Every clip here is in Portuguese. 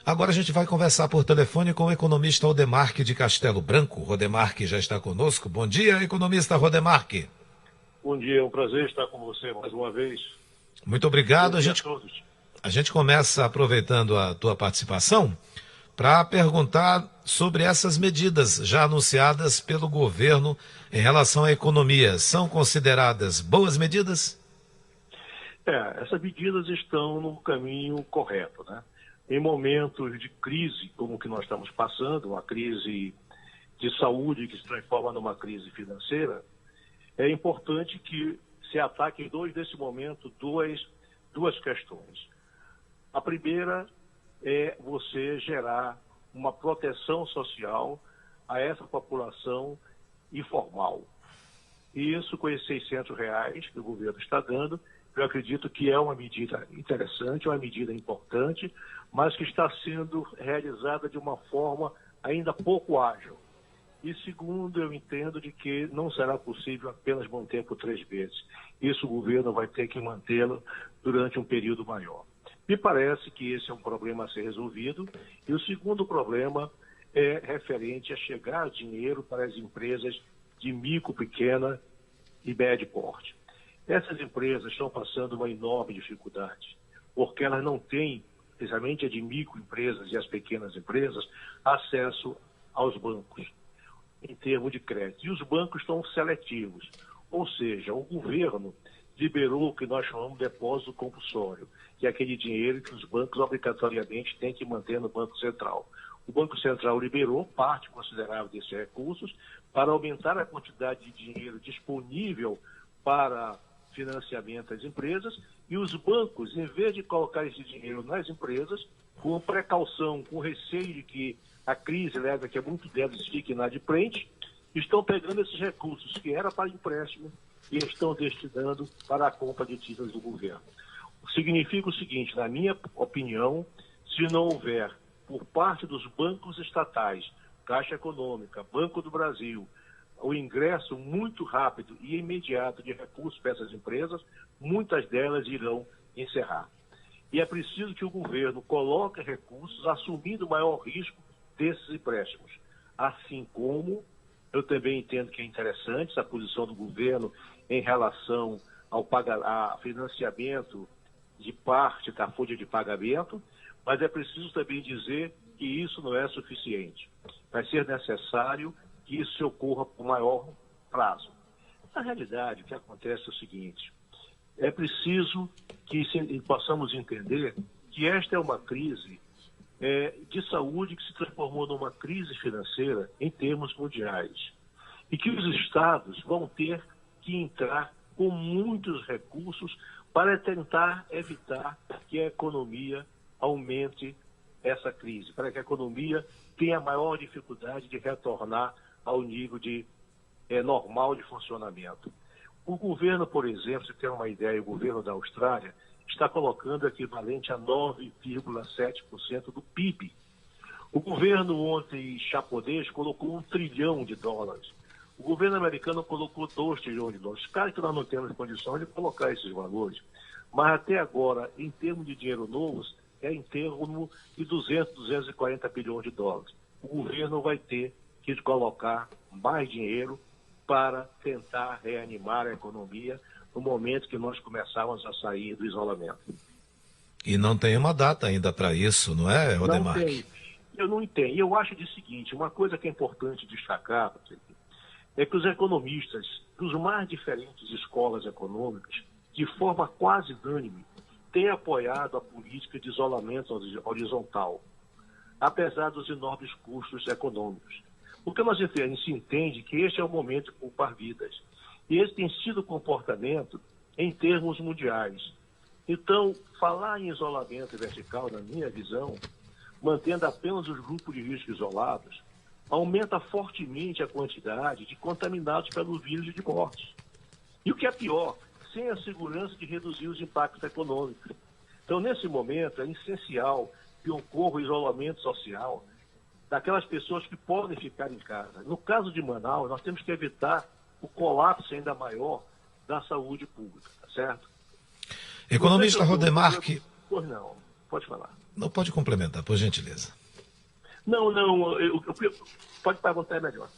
Agora a gente vai conversar por telefone com o economista Rodemarque de Castelo Branco. Rodemarque já está conosco. Bom dia, economista Rodemarque. Bom dia, é um prazer estar com você mais uma vez. Muito obrigado. Bom dia a todos. A gente começa aproveitando a tua participação para perguntar sobre essas medidas já anunciadas pelo governo em relação à economia. São consideradas boas medidas? Essas medidas estão no caminho correto, né? Em momentos de crise como o que nós estamos passando, uma crise de saúde que se transforma numa crise financeira, é importante que se ataque nesse momento duas questões. A primeira é você gerar uma proteção social a essa população informal. E isso com esses R$ 600 que o governo está dando, eu acredito que é uma medida interessante, uma medida importante, mas que está sendo realizada de uma forma ainda pouco ágil. E segundo, eu entendo de que não será possível apenas manter por 3 meses. Isso o governo vai ter que mantê-lo durante um período maior. Me parece que esse é um problema a ser resolvido. E o segundo problema é referente a chegar dinheiro para as empresas de micro, pequena e médio porte. Essas empresas estão passando uma enorme dificuldade, porque elas não têm, especialmente a de microempresas e as pequenas empresas, acesso aos bancos em termos de crédito. E os bancos estão seletivos, ou seja, o governo liberou o que nós chamamos de depósito compulsório, que é aquele dinheiro que os bancos obrigatoriamente têm que manter no Banco Central. O Banco Central liberou parte considerável desses recursos para aumentar a quantidade de dinheiro disponível para financiamento das empresas, e os bancos, em vez de colocar esse dinheiro nas empresas, com precaução, com receio de que a crise leve a que muito deles fique inadimplente, estão pegando esses recursos que era para empréstimo e estão destinando para a compra de títulos do governo. Significa o seguinte, na minha opinião, se não houver por parte dos bancos estatais, Caixa Econômica, Banco do Brasil, o ingresso muito rápido e imediato de recursos para essas empresas, muitas delas irão encerrar. E é preciso que o governo coloque recursos assumindo o maior risco desses empréstimos. Assim como eu também entendo que é interessante essa posição do governo em relação a financiamento de parte da folha de pagamento, mas é preciso também dizer que isso não é suficiente. Vai ser necessário que isso ocorra por maior prazo. Na realidade, o que acontece é o seguinte, é preciso que possamos entender que esta é uma crise de saúde que se transformou numa crise financeira em termos mundiais e que os estados vão ter que entrar com muitos recursos para tentar evitar que a economia aumente essa crise, para que a economia tenha maior dificuldade de retornar ao nível normal de funcionamento. O governo, por exemplo, se tem uma ideia, o governo da Austrália está colocando equivalente a 9,7% do PIB. O governo ontem japonês colocou $1 trilhão. O governo americano colocou $2 trilhões. Claro que nós não temos condições de colocar esses valores, mas até agora, em termos de dinheiro novos, é em termos de 240 bilhões de dólares. O governo vai ter que colocar mais dinheiro para tentar reanimar a economia no momento que nós começarmos a sair do isolamento. E não tem uma data ainda para isso, não é, Rodemarque? Não tem. Eu não entendo. Eu acho o seguinte, uma coisa que é importante destacar é que os economistas dos mais diferentes escolas econômicas, de forma quase unânime, têm apoiado a política de isolamento horizontal, apesar dos enormes custos econômicos. Porque a gente entende que este é o momento de poupar vidas. E esse tem sido o comportamento em termos mundiais. Então, falar em isolamento vertical, na minha visão, mantendo apenas os grupos de risco isolados, aumenta fortemente a quantidade de contaminados pelo vírus e de mortes. E o que é pior, sem a segurança de reduzir os impactos econômicos. Então, nesse momento, é essencial que ocorra o isolamento social daquelas pessoas que podem ficar em casa. No caso de Manaus, nós temos que evitar o colapso ainda maior da saúde pública, tá certo? Economista Rodemarque, Pois não. Pode falar. Não, pode complementar, por gentileza. Não, pode perguntar melhor.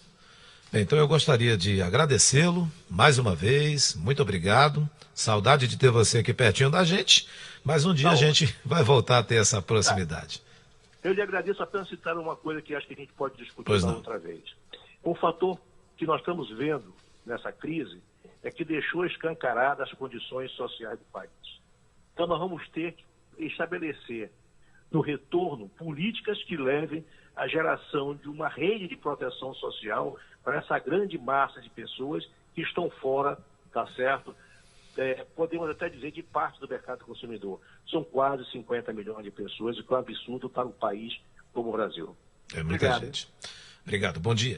Bem, então eu gostaria de agradecê-lo mais uma vez, muito obrigado. Saudade de ter você aqui pertinho da gente, mas um dia a gente vai voltar a ter essa proximidade. Eu lhe agradeço, apenas citar uma coisa que acho que a gente pode discutir outra vez. Um fator que nós estamos vendo nessa crise é que deixou escancaradas as condições sociais do país. Então nós vamos ter que estabelecer no retorno políticas que levem à geração de uma rede de proteção social para essa grande massa de pessoas que estão fora, tá certo? Podemos até dizer de parte do mercado consumidor. São quase 50 milhões de pessoas, e que é um absurdo para um país como o Brasil. É muita gente. Obrigado, bom dia.